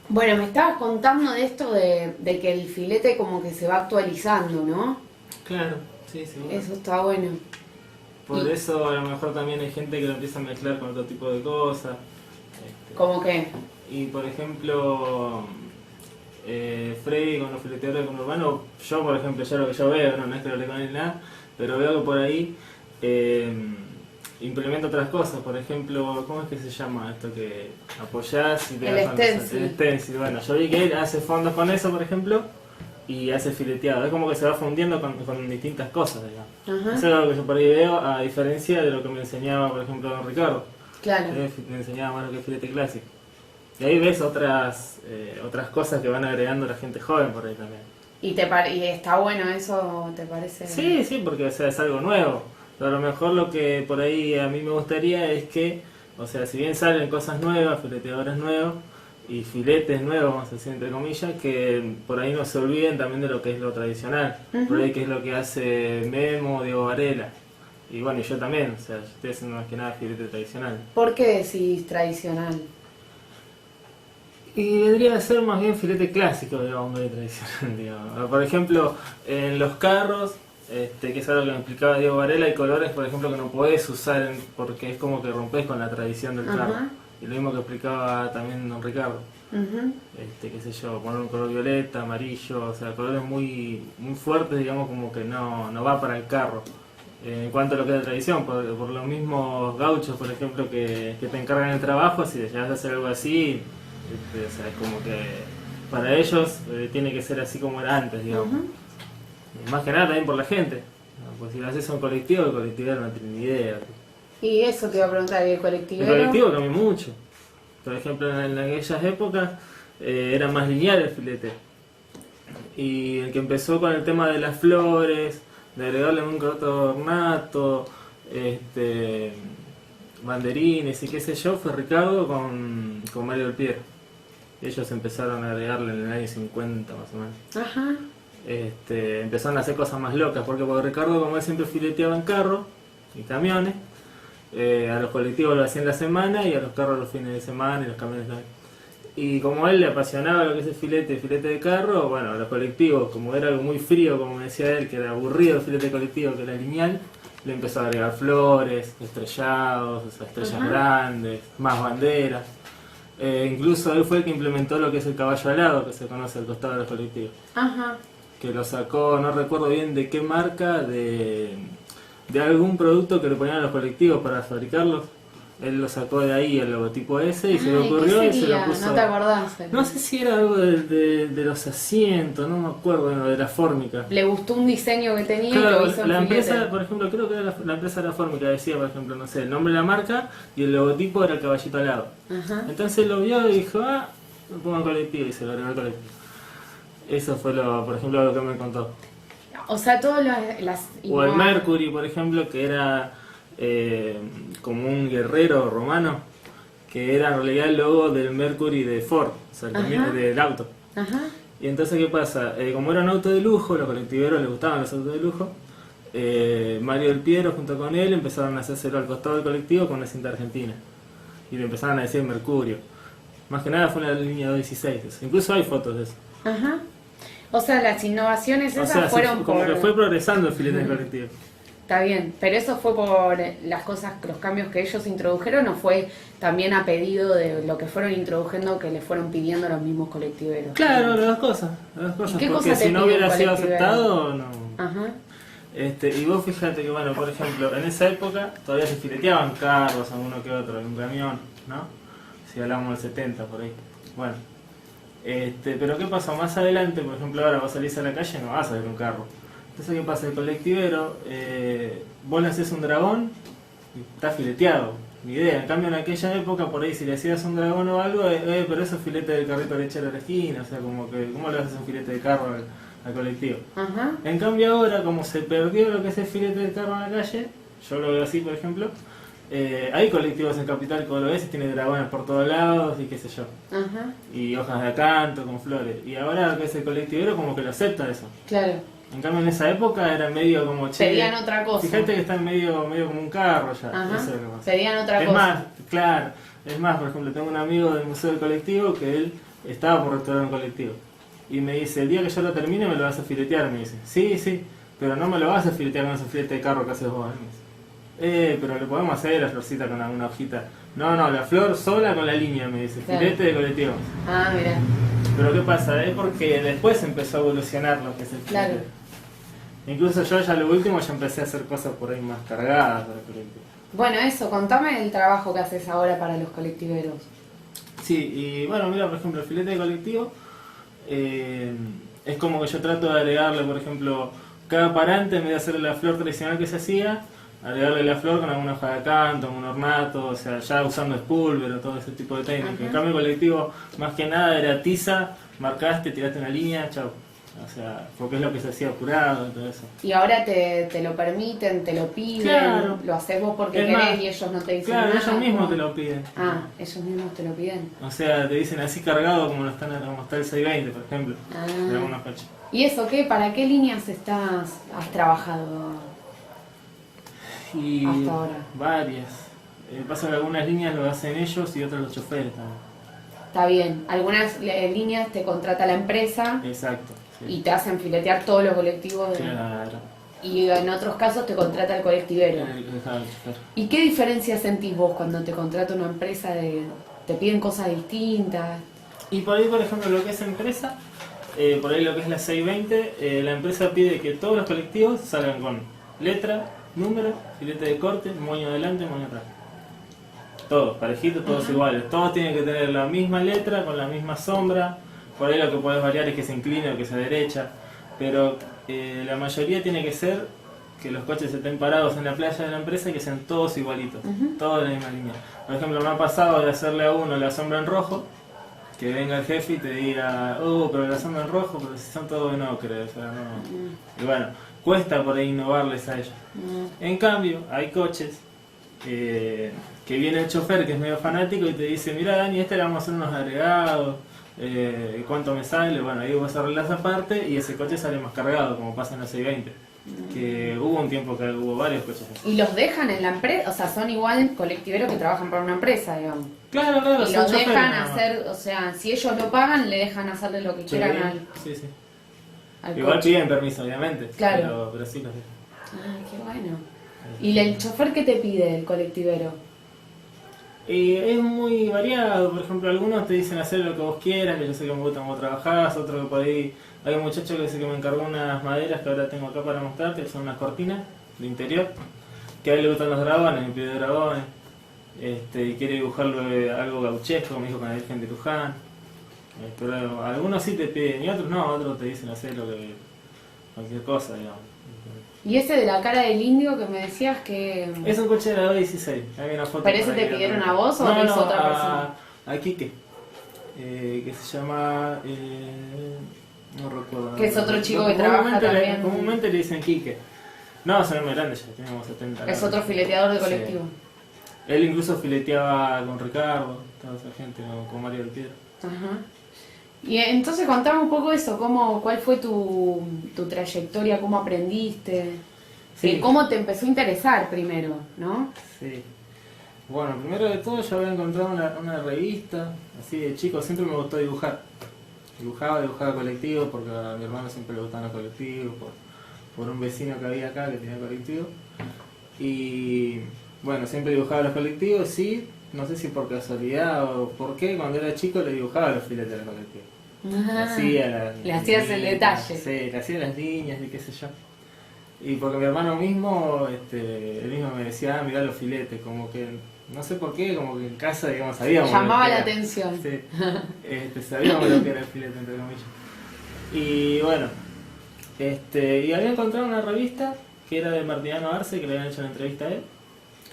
Bueno, me estabas contando de esto de que el filete como que se va actualizando, ¿no? Claro, sí, seguro. Eso está bueno. Por Y eso a lo mejor también hay gente que lo empieza a mezclar con otro tipo de cosas. como que, Y por ejemplo, Freddy con los fileteadores con Urbano, yo por ejemplo, ya lo que yo veo, no es que lo lea con él nada, pero veo que por ahí eh, implementa otras cosas. Por ejemplo, ¿cómo es que se llama esto que apoyás y te el das cuenta? stencil. El stencil. Bueno, yo vi que él hace fondos con eso, por ejemplo, y hace fileteado. Es como que se va fundiendo con distintas cosas, digamos. Ajá, Eso es algo que yo por ahí veo, a diferencia de lo que me enseñaba, por ejemplo, don Ricardo. claro. Él me enseñaba más lo que es filete clásico. Y ahí ves otras cosas que van agregando la gente joven por ahí también. Y está bueno eso, ¿te parece? Sí, sí, porque o sea, es algo nuevo. Pero a lo mejor lo que por ahí a mí me gustaría es que, o sea, si bien salen cosas nuevas, fileteadores nuevos y filetes nuevos, vamos a decir entre comillas, que por ahí no se olviden también de lo que es lo tradicional. Por ahí que es lo que hace Memo, Diego Varela. Y bueno, y yo también, o sea, yo estoy haciendo más que nada filete tradicional. ¿Por qué decís tradicional? Y vendría a ser más bien filete clásico, digamos, medio tradicional, digamos. Por ejemplo, en los carros, que es algo que me explicaba Diego Varela, hay colores, por ejemplo, que no podés usar porque es como que rompes con la tradición del carro. Ajá. Y lo mismo que explicaba también don Ricardo. Ujú. Qué sé yo, poner un color violeta, amarillo, o sea, colores muy fuertes, digamos, como que no va para el carro. En cuanto a lo que es la tradición, por los mismos gauchos, por ejemplo, que te encargan el trabajo, si te llegas a hacer algo así, o sea, es como que para ellos tiene que ser así como era antes, digamos. Ujú. Y más que nada también por la gente, ¿no? Pues si lo haces a un colectivo, el colectivero no tiene ni idea. Y eso te iba a preguntar, ¿y el El colectivero? colectivo cambió mucho. Por ejemplo, en aquellas épocas era más lineal el filete. Y el que empezó con el tema de las flores, de agregarle un otro ornato, banderines y qué sé yo, fue Ricardo con Mario del Piero. Ellos empezaron a agregarle en el año 50 más o menos. Ajá. Empezaron a hacer cosas más locas, porque Ricardo, como él siempre fileteaba en carros y camiones, a los colectivos lo hacía en la semana y a los carros los fines de semana y los camiones también. Y como a él le apasionaba lo que es el filete de carro, bueno, a los colectivos, como era algo muy frío, como decía él, que era aburrido el filete colectivo, que era lineal, le empezó a agregar flores, estrellados, o sea, estrellas Ajá. grandes, más banderas. Incluso él fue el que implementó lo que es el caballo alado, que se conoce al costado de los colectivos. Ajá. Que lo sacó, no recuerdo bien de qué marca, de algún producto que le ponían a los colectivos para fabricarlos. Él lo sacó de ahí, el logotipo ese, y se le Ay, ocurrió ¿qué y se lo sería? puso. No te acordás. No sé si era algo de los asientos, no me acuerdo, de la fórmica. Le gustó un diseño que tenía y Claro, lo hizo en la filete. empresa, por ejemplo, creo que era la empresa de la fórmica, decía, por ejemplo, no sé, el nombre de la marca y el logotipo era el caballito alado. Ajá. Entonces él lo vio y dijo, lo pongo en colectivo y se lo agregó al colectivo. Eso fue, por ejemplo, lo que me contó. O sea, todas las... O el Mercury, por ejemplo, que era como un guerrero romano, que era en realidad el logo del Mercury de Ford, o sea, Ajá. del auto. Ajá. Y entonces, ¿qué pasa? Como era un auto de lujo, los colectiveros les gustaban los autos de lujo, Mario del Piero junto con él empezaron a hacérselo al costado del colectivo con una cinta argentina. Y le empezaron a decir Mercurio. Más que nada fue en la línea 216 eso. Incluso hay fotos de eso. Ajá. O sea, las innovaciones O esas sea, fueron como por... que fue progresando el filete del colectivo. Está bien, pero eso fue por las cosas, los cambios que ellos introdujeron o fue también a pedido de lo que fueron introduciendo que le fueron pidiendo los mismos colectiveros. Claro, las dos cosas. Las dos ¿Y cosas, qué porque cosa te si no pide un hubiera sido colectivero? aceptado, no. Ajá. Y vos fíjate que, bueno, por ejemplo, en esa época todavía se fileteaban carros, alguno que otro, en un camión, ¿no? Si hablamos del 70 por ahí. Bueno, pero ¿qué pasa? Más adelante, por ejemplo, ahora vos salís a la calle, no vas a ver un carro. Entonces, ¿qué pasa? El colectivero, vos le haces un dragón y está fileteado, ni idea. En cambio, en aquella época, por ahí, si le hacías un dragón o algo, pero eso es filete del carrito lechero a la esquina, o sea, como que, ¿cómo le haces un filete de carro al colectivo? Ajá. En cambio ahora, como se perdió lo que es el filete del carro en la calle, yo lo veo así por ejemplo, hay colectivos en Capital que vos lo ves y tiene dragones por todos lados y qué sé yo, Ajá. y hojas de acanto con flores, y ahora lo que es el colectivero como que lo acepta eso. Claro. En cambio en esa época era medio como che, Pedían otra cosa. fíjate que está medio como un carro ya. Ajá. Eso es lo que pasa. Pedían otra Es cosa. más, claro, es más, por ejemplo tengo un amigo del Museo del Colectivo que él estaba por restaurar un colectivo. Y me dice, el día que yo lo termine me lo vas a filetear, me dice. Sí, sí, pero no me lo vas a filetear con ese filete de carro que haces vos, me dice. Pero le podemos hacer la florcita con alguna hojita. No, no, la flor sola con la línea, me dice. Claro. Filete de colectivo. Ah, mira. Pero ¿qué pasa? Es porque después empezó a evolucionar lo que es el filete. Claro. Incluso yo ya lo último ya empecé a hacer cosas por ahí más cargadas para el colectivo. Bueno, eso, contame el trabajo que haces ahora para los colectiveros. Sí, y bueno, mira, por ejemplo, el filete de colectivo es como que yo trato de agregarle, por ejemplo, cada parante, en vez de hacerle la flor tradicional que se hacía, agregarle la flor con alguna hoja de acanto, un ornato, o sea, ya usando espulver o todo ese tipo de técnica. En cambio, el colectivo, más que nada, era tiza, marcaste, tiraste una línea, chau. O sea, porque es lo que se hacía apurado y todo eso. Y ahora te lo permiten, te lo piden, Claro. lo haces vos porque Es querés más, y ellos no te dicen claro, nada. ellos mismos ¿cómo? te lo piden. Ah, ellos mismos te lo piden. O sea, te dicen así cargado como está el 620, por ejemplo, Ah. de alguna fecha. ¿Y eso qué? ¿Para qué líneas has trabajado Y hasta ahora? varias. Pasa que algunas líneas lo hacen ellos y otras los choferes también. Está bien, algunas líneas te contrata la empresa Exacto. Sí. y te hacen filetear todos los colectivos. Claro. Y en otros casos te contrata el colectivero. El chofer. ¿Y qué diferencia sentís vos cuando te contrata una empresa te piden cosas distintas? Y por ahí, por ejemplo, lo que es empresa, por ahí lo que es la 620, la empresa pide que todos los colectivos salgan con letra, número, filete de corte, moño adelante, moño atrás. Todos, parejitos, todos iguales. Todos tienen que tener la misma letra, con la misma sombra. Por ahí lo que puedes variar es que se incline o que se derecha. Pero la mayoría tiene que ser que los coches estén parados en la playa de la empresa y que sean todos igualitos. Todos en la misma línea. Por ejemplo, me ha pasado de hacerle a uno la sombra en rojo, que venga el jefe y te diga, oh, pero la sombra en rojo, pero si son todos en ocre, o sea, no. Y bueno, cuesta por ahí innovarles a ellos. En cambio, hay coches que viene el chofer que es medio fanático y te dice, mira Dani, le vamos a hacer unos agregados, ¿cuánto me sale? Bueno, ahí vos arreglás aparte y ese coche sale más cargado, como pasa en la 620. Que hubo un tiempo que hubo varios coches así. ¿Y los dejan en la empresa? O sea, son igual colectiveros que trabajan para una empresa, digamos. Claro, claro, Y son los choferes dejan nada más. hacer, o sea, si ellos lo pagan, le dejan hacerle lo que Sí, quieran sí, sí. al Igual coche. piden permiso, obviamente. Claro. Pero sí los dejan. Ah, qué bueno. ¿Y el chofer qué te pide, el colectivero? Es muy variado, por ejemplo, algunos te dicen hacer lo que vos quieras, que yo sé que me gusta cómo trabajás, otro que por ahí, hay un muchacho que dice que me encargó unas maderas que ahora tengo acá para mostrarte, que son unas cortinas de interior, que a él le gustan los dragones, me pide dragones, y quiere dibujarlo algo gauchesco, me dijo con la Virgen de Luján, pero algunos sí te piden y otros no, otros te dicen hacer lo que, cualquier cosa, digamos. Y ese de la cara del indio que me decías que... Es un coche de la 216. Hay una foto. ¿Pero ese por ahí te pidieron también. a vos o lo hizo otra persona? A Quique. Que se llama. No recuerdo. Que es otro chico que Comúnmente trabaja también. Comúnmente le dicen Quique. No, son muy grandes ya, tenemos 70 Es años. otro fileteador de Sí. colectivo. Él incluso fileteaba con Ricardo, toda esa gente, con Mario del Piedra. Ajá. Y entonces contame un poco eso, cuál fue tu trayectoria, cómo aprendiste, Sí. cómo te empezó a interesar primero, ¿no? Sí. Bueno, primero de todo yo había encontrado una revista, así de chico, siempre me gustó dibujar. Dibujaba colectivos porque a mi hermano siempre le gustaban los colectivos, por un vecino que había acá que tenía colectivo. Y bueno, siempre dibujaba los colectivos, sí, no sé si por casualidad o por qué, cuando era chico le dibujaba los filetes de los colectivos. Le hacías el detalle. Sí, le hacía las líneas y qué sé yo. Y porque mi hermano mismo, él mismo me decía, mirá los filetes, como que, no sé por qué, como que en casa, digamos, sabíamos. Llamaba lo que la era. atención. Sí, sabíamos lo que era el filete, entre comillas. Y bueno, y había encontrado una revista que era de Martiniano Arce, que le habían hecho una entrevista a él,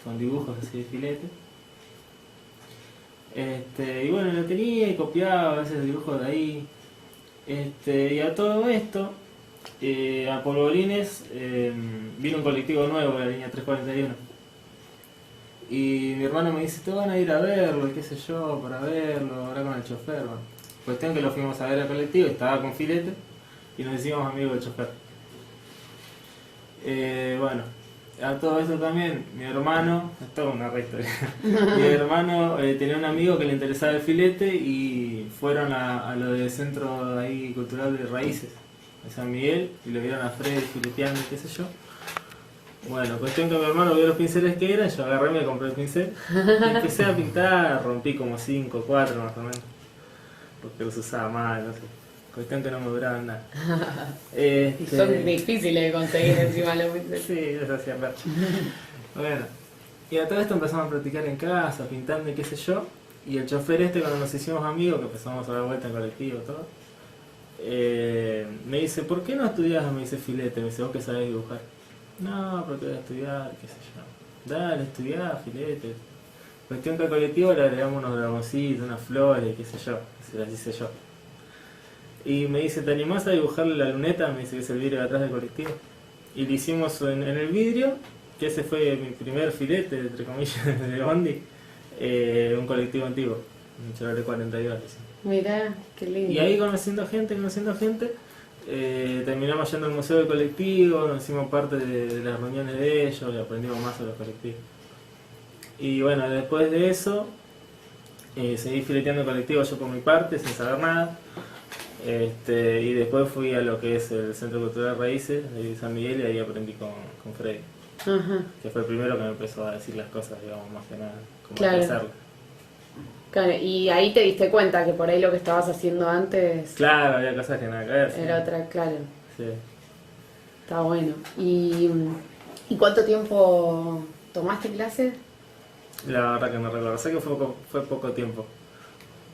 con dibujos así de filete. Y bueno, lo tenía y copiaba a veces dibujos de ahí. Y a todo esto, a Polvorines vino un colectivo nuevo de la línea 341. Y mi hermano me dice, te van a ir a verlo, y qué sé yo, para verlo, ahora con el chofer. Bueno, cuestión que lo fuimos a ver al colectivo, estaba con filete y nos hicimos amigos del chofer. Bueno, a todo esto también, mi hermano, es toda una re historia. Mi hermano tenía un amigo que le interesaba el filete y fueron a lo del centro ahí cultural de Raíces, de San Miguel, y lo vieron a Freddy fileteando y qué sé yo. Bueno, cuestión que mi hermano vio los pinceles que eran, yo agarré y me compré el pincel y empecé a pintar, rompí como 5, 4 más o menos, porque los usaba mal, no sé. Cuestión que no me duraban nada. Y son difíciles de conseguir encima los pinceles. Sí, eso hacía rato. Bueno, y a todo esto empezamos a practicar en casa, pintando y qué sé yo. Y el chofer cuando nos hicimos amigos, que empezamos a dar vuelta en colectivo y todo, me dice, ¿por qué no estudias? Me dice filete, me dice, ¿vos que sabés dibujar? No, porque voy a estudiar, qué sé yo. Dale, estudiá, filete. Cuestión que al colectivo le agregamos unos dragoncitos, unas flores, qué sé yo, se las hice yo. Y me dice, ¿te animás a dibujarle la luneta? Me dice que es el vidrio de atrás del colectivo. Y lo hicimos en el vidrio, que ese fue mi primer filete, entre comillas, de bondi, un colectivo antiguo, un Chevrolet 42. Mirá, qué lindo. Y ahí conociendo gente, terminamos yendo al museo del colectivo, nos hicimos parte de las reuniones de ellos y aprendimos más sobre los colectivos. Y bueno, después de eso, seguí fileteando colectivos yo por mi parte, sin saber nada. Y después fui a lo que es el Centro Cultural Raíces de San Miguel y ahí aprendí con Freddy. Ajá. Que fue el primero que me empezó a decir las cosas, digamos, más que nada, cómo Claro. hacerlo. Claro, y ahí te diste cuenta que por ahí lo que estabas haciendo antes Claro, había cosas que nada que ver. Sí. era otra, claro. Sí. Está bueno. ¿Y cuánto tiempo tomaste clases? La verdad que no recuerdo, sé que fue poco tiempo.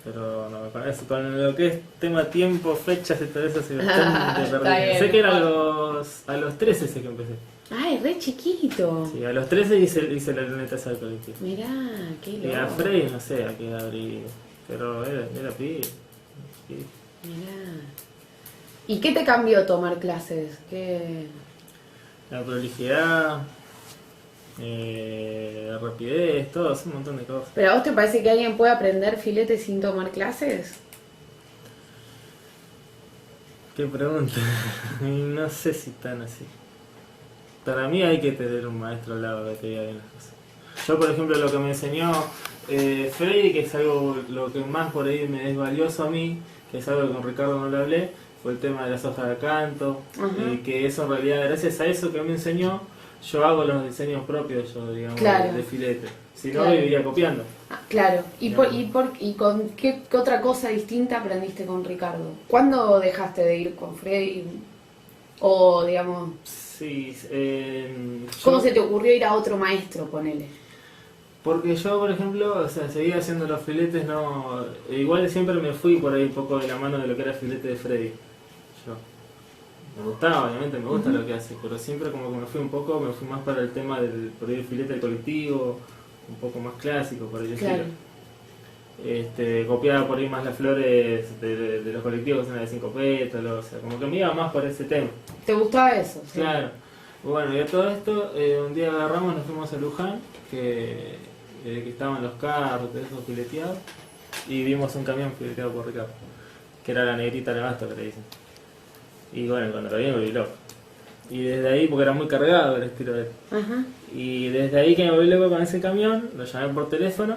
Pero no, con lo que es tema tiempo, fechas y todo eso, soy bastante Está perdido. bien, Sé que era mejor. a los 13 sé que empecé. Ay, re chiquito. Sí, a los 13 hice la luneta esa del colectivo. Mirá, qué loco. Y a Freddy no sé a qué abrí, pero era pibe. Sí. Mirá. ¿Y qué te cambió tomar clases? ¿Qué? La prolijidad, la rapidez, todo, un montón de cosas. ¿Pero a vos te parece que alguien puede aprender filete sin tomar clases? Qué pregunta. No sé si tan así. Para mí hay que tener un maestro al lado que te diga bien las cosas. Yo, por ejemplo, lo que me enseñó Freddy, que es algo lo que más por ahí me es valioso a mí, que es algo que con Ricardo no lo hablé, fue el tema de las hojas de canto, que eso en realidad, gracias a eso que me enseñó, yo hago los diseños propios, yo digamos, Claro. de filete. Si no, Claro. viviría copiando. Ah, claro. ¿Y con qué otra cosa distinta aprendiste con Ricardo? ¿Cuándo dejaste de ir con Freddy? O, digamos, Sí, ¿cómo yo- se te ocurrió ir a otro maestro, ponele? Porque yo, por ejemplo, o sea, seguía haciendo los filetes, no, igual siempre me fui por ahí un poco de la mano de lo que era el filete de Freddy. Yo. Me gustaba, obviamente me gusta lo que hace, pero siempre como que me fui más para el tema del por ahí el filete del colectivo, un poco más clásico, por ahí Claro. decirlo. Copiaba por ahí más las flores de los colectivos, una de 5 pétalos, o sea, como que me iba más por ese tema. ¿Te gustaba eso? Sí. Claro. Bueno, y a todo esto, un día agarramos, nos fuimos a Luján, que estaban los carros, de esos fileteados, y vimos un camión fileteado por Ricardo, que era la negrita Nevasto que le dicen. Y bueno, cuando lo vi me volví loco. Y desde ahí, porque era muy cargado el estilo de él. Ajá. Y desde ahí que me volví loco con ese camión, lo llamé por teléfono,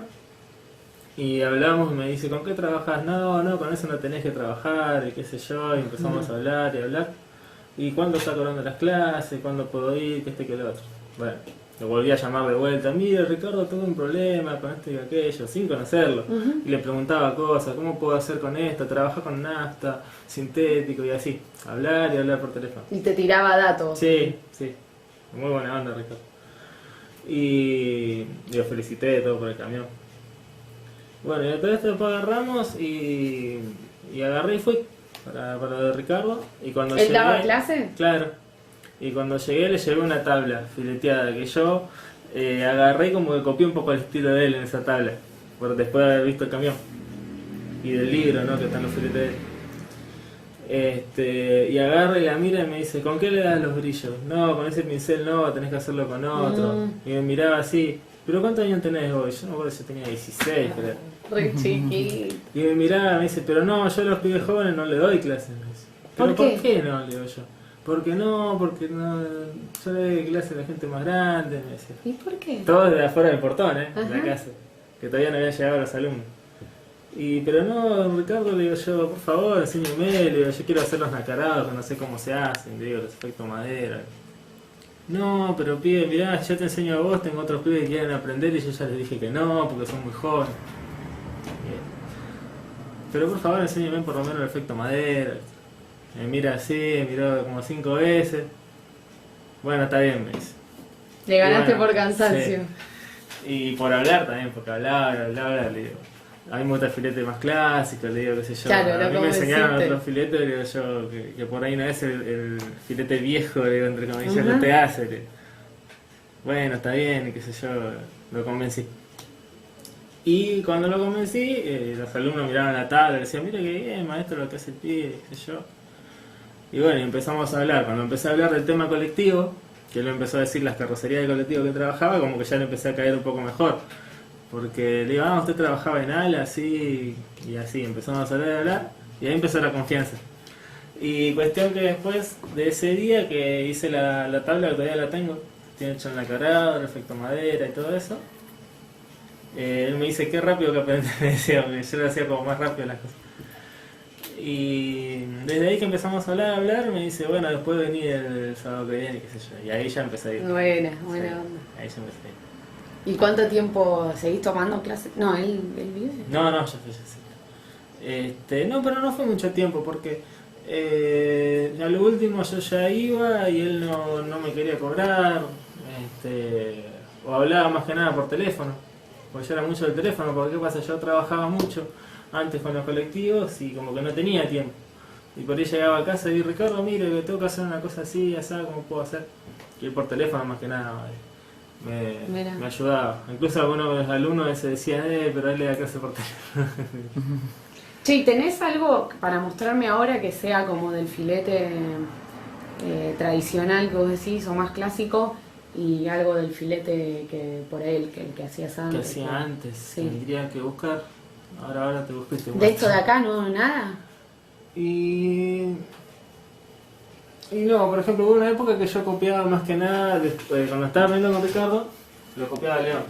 y hablamos y me dice, ¿con qué trabajas? No, con eso no tenés que trabajar, y qué sé yo, y empezamos a hablar y hablar. ¿Y cuándo está cobrando las clases? ¿Cuándo puedo ir? Que que lo otro. Bueno, lo volví a llamar de vuelta. Mira, Ricardo, tuve un problema con esto y aquello, sin conocerlo. Y le preguntaba cosas, ¿cómo puedo hacer con esto? Trabajar con nafta, sintético y así. Hablar y hablar por teléfono. Y te tiraba datos. Sí. Muy buena onda, Ricardo. Y lo felicité de todo por el camión. Bueno, y de todo esto después agarramos y agarré y fui para lo de Ricardo. Y cuando ¿Él llegué, daba clase? Claro. Y cuando llegué le llevé una tabla fileteada que yo agarré y como que copié un poco el estilo de él en esa tabla. Por después de haber visto el camión. Y del libro, ¿no? Que están los filetes de él. Y agarra y la mira y me dice, ¿con qué le das los brillos? No, con ese pincel no, tenés que hacerlo con otro. Y me miraba así, ¿pero cuántos años tenés hoy? Yo no me acuerdo si tenía 16, creo. Re chiquito. Y me miraba y me dice, pero no, yo a los pibes jóvenes no le doy clases. Me dice. ¿Pero ¿Por qué? por qué no? Le digo yo. Porque no, yo le doy clase a la gente más grande, me decía. ¿Y por qué? Todo desde afuera del portón, de Ajá. la casa, que todavía no habían llegado los alumnos. Pero no, Ricardo, le digo yo, por favor, enséñeme, le digo, yo quiero hacer los nacarados, que no sé cómo se hacen, le digo, los efectos madera. No, pero pibe, mirá, yo te enseño a vos, tengo otros pibes que quieren aprender y yo ya les dije que no, porque son muy jóvenes. Pero por favor, enséñeme por lo menos el efecto madera. Me mira así, me miró como 5 veces. Bueno, está bien, me dice. Le ganaste Bueno, por cansancio. sí. Y por hablar también, porque hablaba, le digo. A mí me gusta el filete más clásico, le digo, qué sé yo. Claro, a mí me enseñaron convenciste. otros filetes, le digo yo, que por ahí no es el filete viejo, le digo, entre comillas, Ajá. no te hace. Le digo. Bueno, está bien, y qué sé yo, lo convencí. Y cuando lo convencí, los alumnos miraban la tabla y decían, mira qué bien, maestro, lo que hace el pibe, qué sé yo. Y bueno, y empezamos a hablar. Cuando empecé a hablar del tema colectivo, que él me empezó a decir las carrocerías de colectivo que trabajaba, como que ya le empecé a caer un poco mejor. Porque le digo, usted trabajaba en ALA, así, y así, empezamos a hablar, y ahí empezó la confianza. Y cuestión que después de ese día que hice la tabla, que todavía la tengo, tiene hecho en la carada, el efecto madera y todo eso, él me dice, qué rápido que aprendí, me decía, porque yo lo hacía como más rápido las cosas. Y desde ahí que empezamos a hablar, me dice, bueno, después vení el sábado que viene, qué sé yo. Y ahí ya empecé a ir. Buena Sí, onda. ahí ya empecé a ir. ¿Y cuánto tiempo seguís tomando clases? No, él vive. No, ya fue, ya sí. No, pero no fue mucho tiempo, porque a lo último yo ya iba y él no me quería cobrar, o hablaba más que nada por teléfono, porque yo era mucho del teléfono, porque qué pasa, yo trabajaba mucho antes con los colectivos y como que no tenía tiempo. Y por ahí llegaba a casa y Ricardo, mire, que tengo que hacer una cosa así, así, ¿cómo puedo hacer? Y él por teléfono más que nada me ayudaba. Incluso algunos de los alumnos se decían, pero él le da clase por teléfono. Che, ¿y tenés algo para mostrarme ahora que sea como del filete tradicional que vos decís, o más clásico, y algo del filete que por él, que el que hacías antes? Que hacía antes, Sí. tendría que buscar. Ahora te busco y te ¿De muestro. esto de acá no? ¿Nada? Y no, por ejemplo, hubo una época que yo copiaba más que nada, cuando estaba aprendiendo con Ricardo, lo copiaba a León.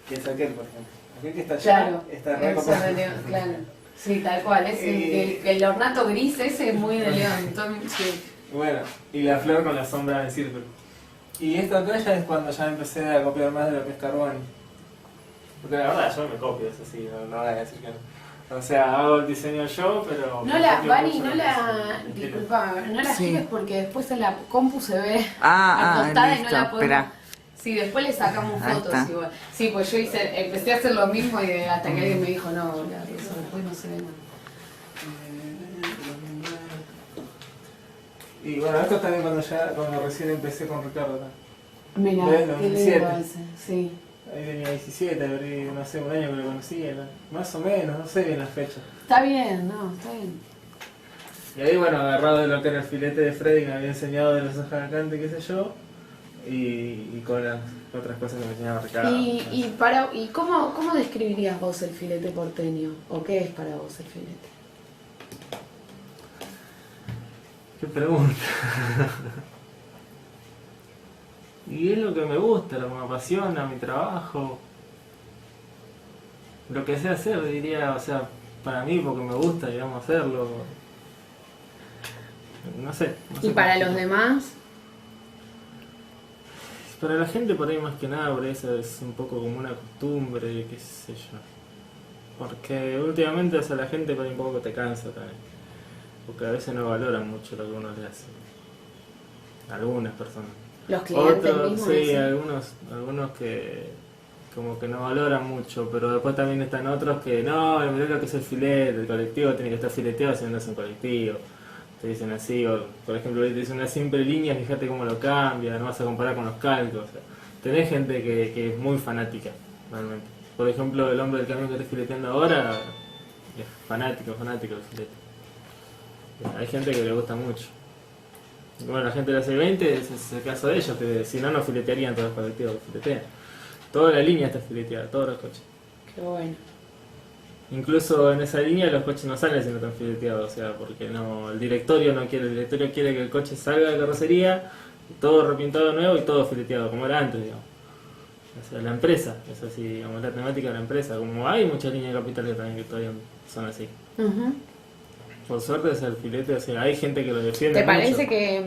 Que es aquel, por ejemplo. Aquel que está allá, Claro, está eso recopiado. de León, claro. Sí, tal cual. El ornato gris ese es muy de León. Entonces, sí. Bueno, y la flor con la sombra en círculo. Y esto acá ya es cuando ya empecé a copiar más de lo que es Carboni. Porque la verdad yo me copio, eso sí, no voy a decir que no. O sea, hago el diseño yo, pero... No la, copio Vani, mucho no lo que la, es. disculpa, no la Sí. gires porque después en la compu se ve Ah, acostada y no listo, la podemos... espera. Sí, después le sacamos Ahí fotos está. igual. Sí, pues yo empecé a hacer lo mismo y hasta que alguien me dijo, no, eso después no se ve nada. Y bueno, esto también cuando recién empecé con Ricardo. ¿No? Mira, ¿Ves? qué 2007. lindo ese, sí. Ahí tenía 17, abrí, no sé, un año que lo conocía, ¿no? Más o menos, no sé bien la fecha. Está bien, no, está bien. Y ahí, bueno, agarrado de lo que era el filete de Freddy que me había enseñado de los hojas de cante, qué sé yo, y con las otras cosas que me enseñaba Ricardo. ¿Y cómo describirías vos el filete porteño? ¿O qué es para vos el filete? Qué pregunta. Y es lo que me gusta, lo que me apasiona, mi trabajo. Lo que sé hacer, diría, o sea, para mí, porque me gusta, digamos, hacerlo. No sé. ¿Y para los demás? Para la gente por ahí más que nada, por eso es un poco como una costumbre, qué sé yo. Porque últimamente, o sea, la gente por ahí un poco te cansa también. Porque a veces no valoran mucho lo que uno le hace. Algunas personas. Los clientes Otros, mismos. sí, dicen. algunos que como que no valoran mucho, pero después también están otros que no, mirá lo que es el filete, el colectivo tiene que estar fileteado si no es un colectivo. Te dicen así, o por ejemplo, te dicen una simple línea, fíjate cómo lo cambia, no vas a comparar con los calcos. O sea, tenés gente que es muy fanática, realmente. Por ejemplo, el hombre del camión que estoy fileteando ahora es fanático del filete. Hay gente que le gusta mucho. Bueno, la gente de la C20 es el caso de ellos, que si no, no filetearían todos los colectivos que filetean. Toda la línea está fileteada, todos los coches. Qué bueno. Incluso en esa línea los coches no salen si no están fileteados, o sea, porque no, el directorio no quiere, el directorio quiere que el coche salga de carrocería, todo repintado nuevo y todo fileteado, como era antes, digamos. O sea, la empresa, es así, digamos, la temática de la empresa, como hay muchas líneas de capital que también que todavía son así. Ujú. Por suerte es el filete, o sea, hay gente que lo defiende ¿Te parece mucho. que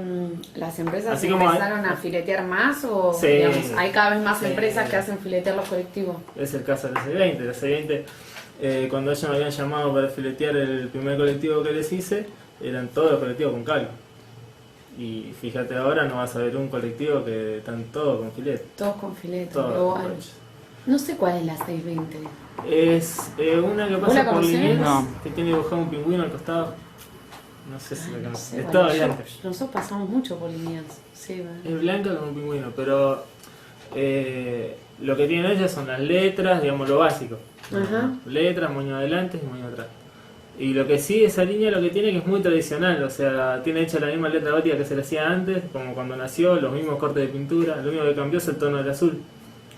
las empresas Así como empezaron a filetear más o Sí. digamos, hay cada vez más Sí. empresas que hacen filetear los colectivos? Es el caso del C20. El C20, cuando ellos me habían llamado para filetear el primer colectivo que les hice, eran todos los colectivos con calco. Y fíjate ahora, no vas a ver un colectivo que están todos con filete. Todos con filete. Todos pero con bueno. coches. No sé cuál es la 620. Es una que ¿Vos la pasa por conocés? Liniers, No. que tiene dibujado un pingüino al costado. No sé si la No conoces. sé, Es bueno, toda blanca. nosotros pasamos mucho por líneas. Sí, bueno. Es blanca con un pingüino, pero lo que tienen ellas son las letras, digamos lo básico. Ajá. Letras, moño adelante y moño atrás. Y lo que sí, esa línea lo que tiene que es muy tradicional, o sea, tiene hecha la misma letra gótica que se le hacía antes, como cuando nació, los mismos cortes de pintura, lo único que cambió es el tono del azul.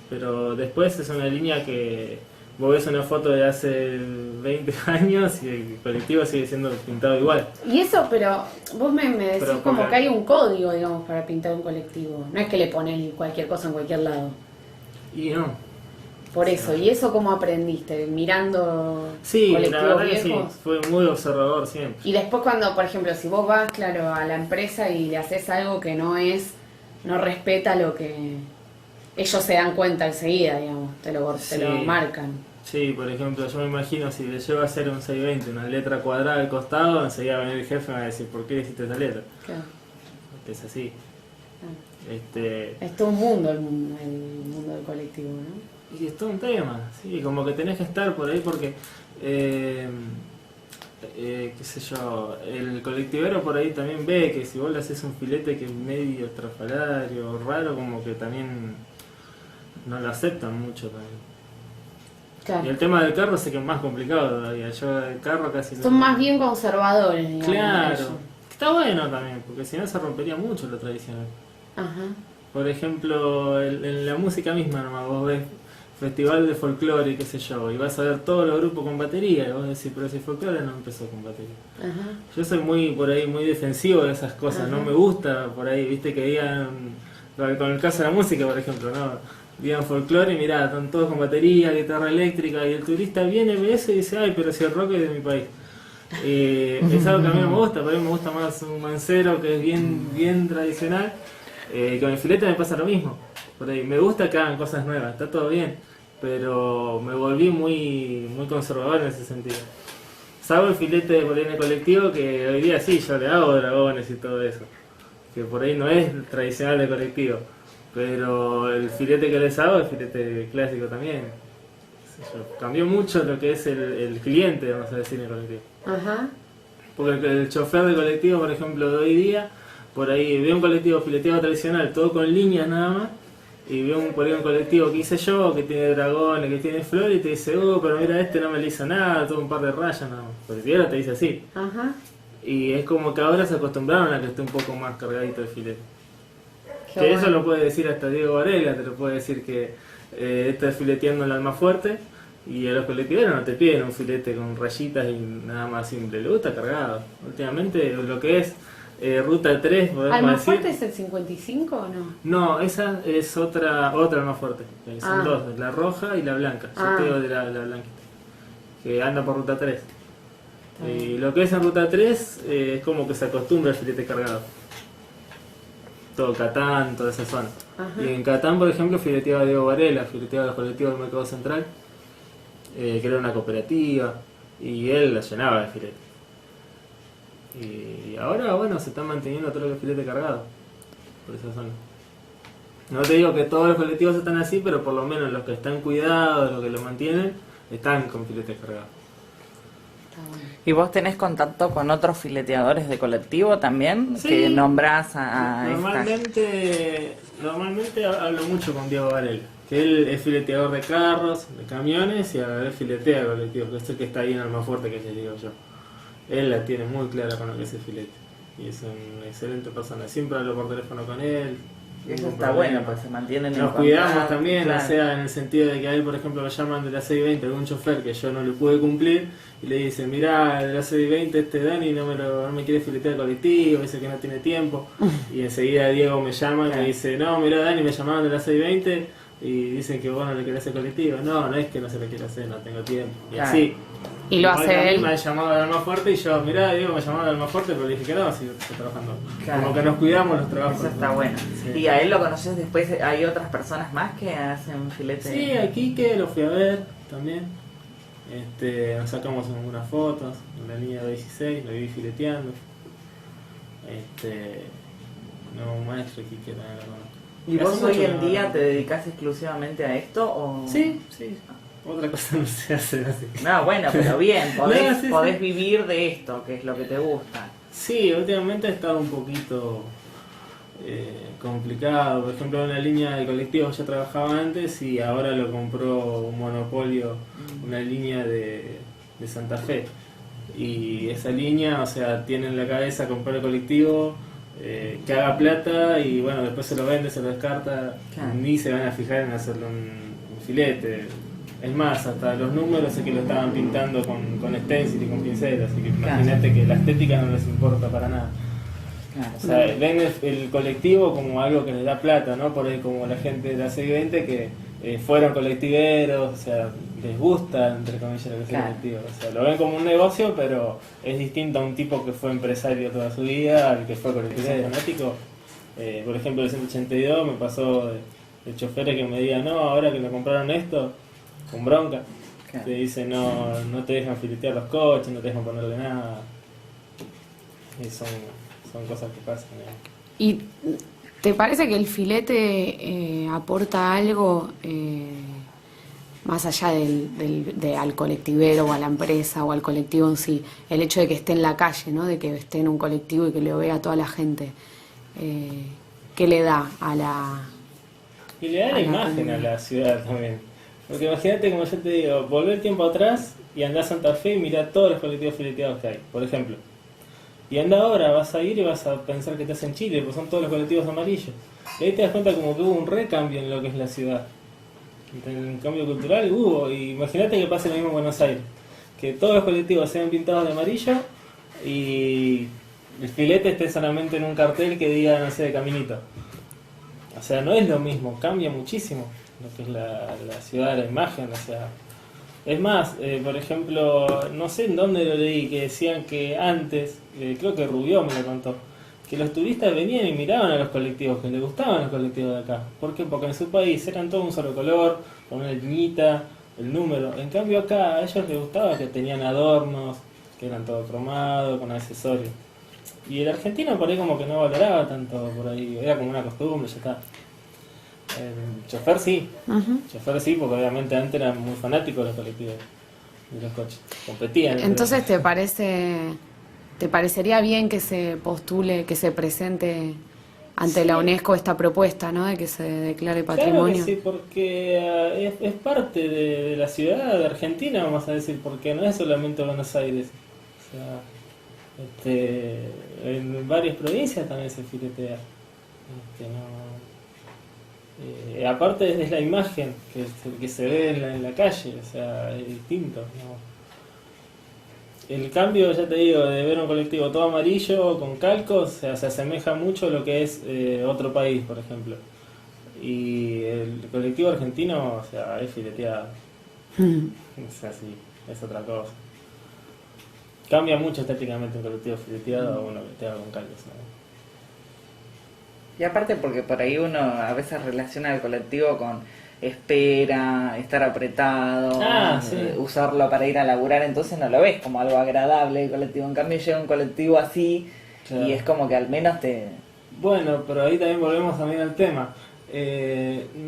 Pero después es una línea que vos ves una foto de hace 20 años y el colectivo sigue siendo pintado igual. Y eso, pero vos me decís Pero como porque- que hay un código, digamos, para pintar un colectivo. No es que le pones cualquier cosa en cualquier lado. Y no. Por eso, ¿y eso cómo aprendiste? Mirando Sí, la colectivos verdad que sí, viejos. fue muy observador siempre. Y después cuando, por ejemplo, si vos vas, claro, a la empresa y le haces algo que no respeta lo que ellos se dan cuenta enseguida, digamos, te lo Sí. marcan. Sí, por ejemplo, yo me imagino si le llevo a hacer un 620, una letra cuadrada al costado, enseguida va a venir el jefe y me va a decir, ¿por qué hiciste esa letra? Claro. Es así. Ah. Este, Es todo un mundo el mundo del colectivo, ¿no? y es todo un tema, sí, como que tenés que estar por ahí porque, qué sé yo, el colectivero por ahí también ve que si vos le haces un filete que es medio estrafalario, raro, como que también no lo aceptan mucho también. Claro. Y el tema del carro sé que es más complicado todavía, yo el carro casi no... Son más bien conservadores, digamos. Claro, ellos. está bueno también, porque si no se rompería mucho lo tradicional. Ajá. Por ejemplo, en la música misma nomás, vos ves festival de folclore, qué sé yo, y vas a ver todos los grupos con batería, y vos decís, pero si el folclore no empezó con batería. Ajá. Yo soy muy, por ahí, muy defensivo de esas cosas, no Ajá. me gusta por ahí, viste, que digan, con el caso de la música, por ejemplo, ¿no? Digan folclore y mirá, están todos con batería, guitarra eléctrica, y el turista viene, ve eso y dice, ay, pero si el rock es de mi país. Es algo que a mí no me gusta, pero a mí me gusta más un mancero que es bien tradicional. Con el filete me pasa lo mismo. Por ahí, me gusta que hagan cosas nuevas, está todo bien, pero me volví muy conservador en ese sentido. Salvo el filete de por ahí en el colectivo, que hoy día sí, yo le hago dragones y todo eso, que por ahí no es tradicional de colectivo, pero el filete que les hago es filete clásico también. Qué sé yo, cambió mucho lo que es el cliente, vamos a decir, en el colectivo. Ajá. Porque el chofer de colectivo, por ejemplo, de hoy día, por ahí ve un colectivo fileteado tradicional, todo con líneas nada más, y ve por ahí un colectivo que hice yo, que tiene dragones, que tiene flores, y te dice, pero mira, este no me le hizo nada, todo un par de rayas, nada más. Porque si ahora te dice así. Ajá. Y es como que ahora se acostumbraron a que esté un poco más cargadito el filete. Qué Que eso bueno. lo puede decir hasta Diego Varela, te lo puede decir que está fileteando el alma fuerte, y a los colectiveros no te piden un filete con rayitas y nada más simple, le gusta cargado. Últimamente lo que es ruta 3, podemos decir. ¿Almafuerte es el 55 o no? No, esa es otra alma fuerte. Son Ah. dos, la roja y la blanca. Yo Ah. te digo de la blanquita, que anda por ruta 3. Está bien. Y lo que es en ruta 3 es como que se acostumbra al filete cargado. Todo Catán, toda esa zona. Ajá. Y en Catán, por ejemplo, fileteaba Diego Varela, fileteaba los colectivos del Mercado Central, que era una cooperativa, y él la llenaba de filete. Y ahora, bueno, se está manteniendo todo lo que es filete cargado por esa zona. No te digo que todos los colectivos están así, pero por lo menos los que están cuidados, los que lo mantienen, están con filete cargado. Está bueno. ¿Y vos tenés contacto con otros fileteadores de colectivo también? Sí. Que nombrás a esta... Normalmente hablo mucho con Diego Varela, que él es fileteador de carros, de camiones, y a la vez filetea colectivos, que es el que está ahí en Almafuerte, que les digo yo. Él la tiene muy clara con lo que es el filete, y es una excelente persona. Siempre hablo por teléfono con él, Y eso ningún está problema. bueno, pues se mantienen en Nos cuidamos contacto, también, claro. o sea, en el sentido de que a él, por ejemplo, me llaman de la 620, algún chofer que yo no le pude cumplir, y le dicen, mirá, de la 620 Dani no me quiere filetear el colectivo, dice que no tiene tiempo, y enseguida Diego me llama y Claro. me dice, no, mirá Dani, me llamaban de la 620 y dicen que vos no le querés hacer colectivo. No es que no se le quiere hacer, no tengo tiempo. Y Claro. así. Y lo Igual que hace a mí él. me ha llamado de Almafuerte y yo, mirá, Diego me llamaron de Almafuerte, pero le dije que no, si estoy trabajando. Claro. Como que nos cuidamos los trabajos. Eso está bueno. Sí. ¿Y a él lo conoces después? ¿Hay otras personas más que hacen filete? Sí, a Quique lo fui a ver también. Nos sacamos unas fotos en la línea 16, lo vi fileteando. No, un maestro Quique también lo conozco. ¿Y Hace vos mucho hoy que en no- día te dedicas exclusivamente a esto? O... Sí. Otra cosa no se hace así. No, bueno, pero bien, podés, No, sí, podés sí. vivir de esto, que es lo que te gusta. Sí, últimamente ha estado un poquito complicado. Por ejemplo, en la línea de colectivos ya trabajaba antes y ahora lo compró un monopolio, una línea de Santa Fe. Y esa línea, o sea, tiene en la cabeza comprar el colectivo, que haga plata y bueno, después se lo vende, se lo descarta, Claro. ni se van a fijar en hacerlo un filete. Es más, hasta los números sé que lo estaban pintando con stencil y con pincel, así que imagínate que la estética no les importa para nada. Claro. O sea, ven el colectivo como algo que les da plata, ¿no? Por ahí como la gente de la 620 que fueron colectiveros, o sea, les gusta, entre comillas, lo que es el Claro. colectivo. O sea, lo ven como un negocio, pero es distinto a un tipo que fue empresario toda su vida, al que fue colectivero fanático. Por ejemplo, el 182 me pasó de choferes que me digan, no, ahora que me compraron esto, con bronca, Claro. te dicen, no te dejan filetear los coches, no te dejan ponerle nada. Y son cosas que pasan. ¿Y te parece que el filete aporta algo más allá al colectivero o a la empresa o al colectivo en sí? El hecho de que esté en la calle, ¿no? De que esté en un colectivo y que lo vea toda la gente. ¿Qué le da a la... Y le da la a la imagen a comunidad? la ciudad también. Porque imagínate, como yo te digo, volver el tiempo atrás y andá a Santa Fe y mirá todos los colectivos fileteados que hay, por ejemplo. Y anda ahora, vas a ir y vas a pensar que estás en Chile, porque son todos los colectivos amarillos. Y ahí te das cuenta como que hubo un recambio en lo que es la ciudad. Un cambio cultural hubo, y imagínate que pase lo mismo en Buenos Aires. Que todos los colectivos sean pintados de amarillo y el filete esté solamente en un cartel que diga, no sé, de Caminito. O sea, no es lo mismo, cambia muchísimo lo que es la ciudad, la imagen, o sea... Es más, por ejemplo, no sé en dónde lo leí, que decían que antes, creo que Rubió me lo contó, que los turistas venían y miraban a los colectivos, que les gustaban los colectivos de acá. ¿Por qué? Porque en su país eran todos un solo color, con una liñita, el número. En cambio acá a ellos les gustaba que tenían adornos, que eran todo cromado, con accesorios. Y el argentino por ahí como que no valoraba tanto por ahí, era como una costumbre, ya está. El chofer sí, Ujú. chofer sí, porque obviamente antes eran muy fanáticos de los colectivos, de los coches, competían. entre Entonces, ¿te parecería bien que se postule, que se presente ante la UNESCO esta propuesta, ¿no? De que se declare Claro patrimonio. que sí, porque es parte de la ciudad de Argentina, vamos a decir, porque no es solamente Buenos Aires. O sea, en varias provincias también se filetea. Aparte es la imagen que se ve en la calle, o sea, es distinto, ¿no? El cambio, ya te digo, de ver un colectivo todo amarillo con calcos, o sea, se asemeja mucho a lo que es otro país, por ejemplo. Y el colectivo argentino, o sea, es fileteado. Es así, es otra cosa. Cambia mucho estéticamente un colectivo fileteado a uno fileteado con calcos, ¿no? Y aparte porque por ahí uno a veces relaciona el colectivo con espera, estar apretado, Sí. usarlo para ir a laburar, entonces no lo ves como algo agradable el colectivo. En cambio llega un colectivo así Claro. y es como que al menos te... Bueno, pero ahí también volvemos también al tema.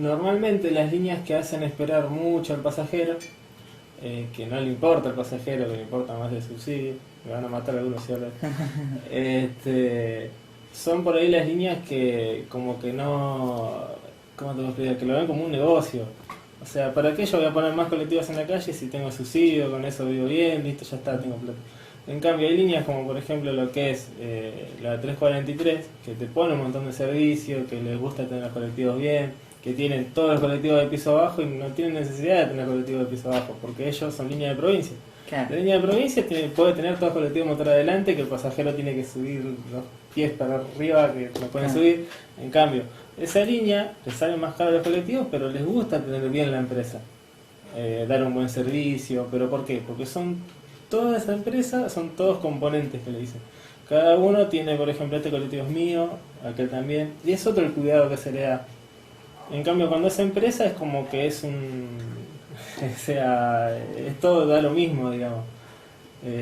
Normalmente las líneas que hacen esperar mucho al pasajero, que no le importa al pasajero, que le importa más el subsidio, me van a matar algunos si hablan. Son por ahí las líneas que como que no, ¿cómo te puedo explicar? Que lo ven como un negocio. O sea, ¿para qué yo voy a poner más colectivos en la calle si tengo subsidio, con eso vivo bien, listo, ya está, tengo plata? En cambio, hay líneas como por ejemplo lo que es la 343, que te pone un montón de servicios, que les gusta tener los colectivos bien, que tienen todos los colectivos de piso bajo y no tienen necesidad de tener colectivos de piso bajo, porque ellos son líneas de provincia. Claro. La línea de provincia puede tener todos los colectivos motor adelante, que el pasajero tiene que subir los pies para arriba, que lo pueden subir. En cambio, esa línea les sale más caro a los colectivos, pero les gusta tener bien la empresa, dar un buen servicio. ¿Pero por qué? Porque toda esa empresa son todos componentes que le dicen. Cada uno tiene, por ejemplo, este colectivo es mío, aquel también, y es otro el cuidado que se le da. En cambio, cuando es empresa es como que es o sea, es todo, da lo mismo, digamos.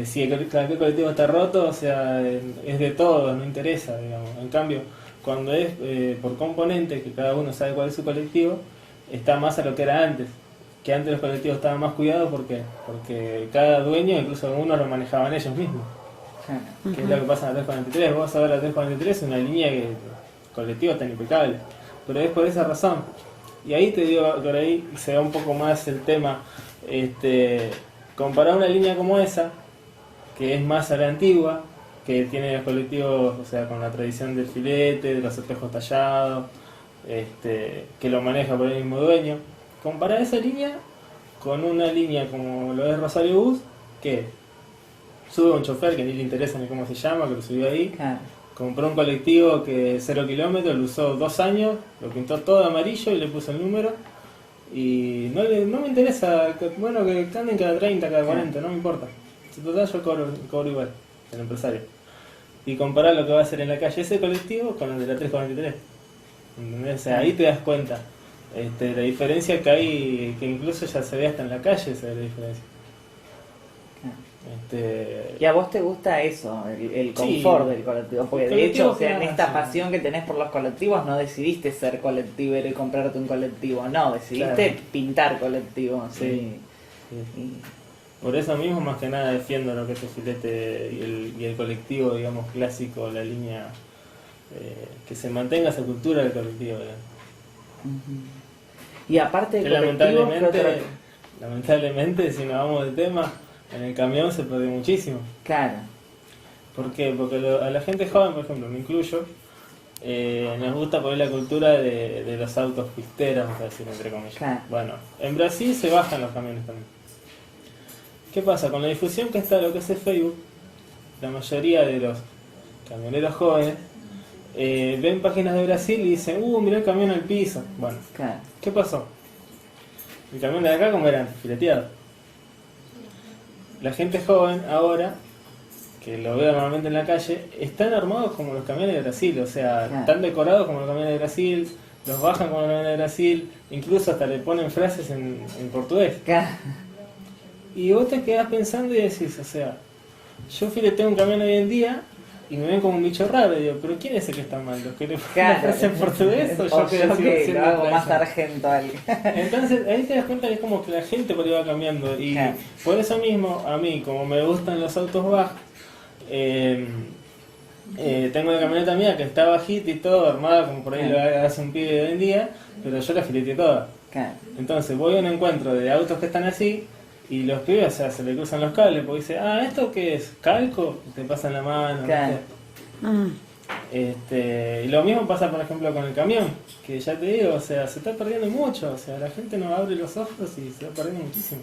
Si cada colectivo está roto, o sea, es de todos, no interesa, digamos. En cambio, cuando es por componente, que cada uno sabe cuál es su colectivo, está más a lo que era antes. Que antes los colectivos estaban más cuidados, ¿por qué? Porque cada dueño, incluso algunos lo manejaban ellos mismos. Que es lo que pasa en la 343. Vos sabés, la 343 es una línea que el colectivo está impecable. Pero es por esa razón. Y ahí te digo, por ahí se da un poco más el tema. Comparar una línea como esa, que es más a la antigua, que tiene los colectivos, o sea, con la tradición del filete, de los espejos tallados, que lo maneja por el mismo dueño. Comparar esa línea con una línea como lo es Rosario Bus, que sube un chofer que ni le interesa ni cómo se llama, que lo subió ahí. Claro. Compró un colectivo que 0 kilómetros, lo usó 2 años, lo pintó todo de amarillo y le puso el número. Y no me interesa, que anden cada 30, cada 40, no me importa. En total yo cobro igual, el empresario. Y comparar lo que va a hacer en la calle ese colectivo con el de la 343. ¿Entendés? O sea, ahí te das cuenta. La diferencia que hay, que incluso ya se ve hasta en la calle, se ve la diferencia. Y a vos te gusta eso, el confort del colectivo, porque de hecho, o sea, en esta pasión que tenés por los colectivos no decidiste ser colectivero y comprarte un colectivo, no, decidiste pintar colectivos. Sí. Por eso mismo más que nada defiendo lo que es el filete y el colectivo, digamos, clásico, la línea, que se mantenga esa cultura del colectivo. Y aparte del lamentablemente, si nos vamos del tema, en el camión se perdió muchísimo. Claro. ¿Por qué? Porque a la gente joven, por ejemplo, me incluyo, nos gusta poner la cultura de los autos pisteros, vamos a decir, entre comillas. Claro. Bueno, en Brasil se bajan los camiones también. ¿Qué pasa? Con la difusión que está lo que es el Facebook, la mayoría de los camioneros jóvenes ven páginas de Brasil y dicen, mirá el camión al piso. Bueno, Claro. ¿qué pasó? El camión de acá, como eran, fileteados. La gente joven ahora, que lo veo normalmente en la calle, están armados como los camiones de Brasil, o sea, están decorados como los camiones de Brasil, los bajan como los camiones de Brasil, incluso hasta le ponen frases en portugués. Claro. Y vos te quedás pensando y decís, o sea, yo fileteo un camión hoy en día y me ven como un bicho raro, y digo, pero ¿quién es el que está mal? ¿Los que le ponen la frase en portugués o yo que lo hago más argental? Entonces ahí te das cuenta que es como que la gente por ahí va cambiando, y por eso mismo a mí, como me gustan los autos bajos, tengo una camioneta mía que está bajita y todo, armada como por ahí lo hace un pibe de hoy en día, pero yo la fileteé toda. Entonces voy a un encuentro de autos que están así y los pibes, o sea, se le cruzan los cables porque dice, ¿esto qué es? ¿Calco? Te pasan la mano. Y lo mismo pasa, por ejemplo, con el camión, que ya te digo, o sea, se está perdiendo mucho, o sea, la gente no abre los ojos y se va perdiendo muchísimo.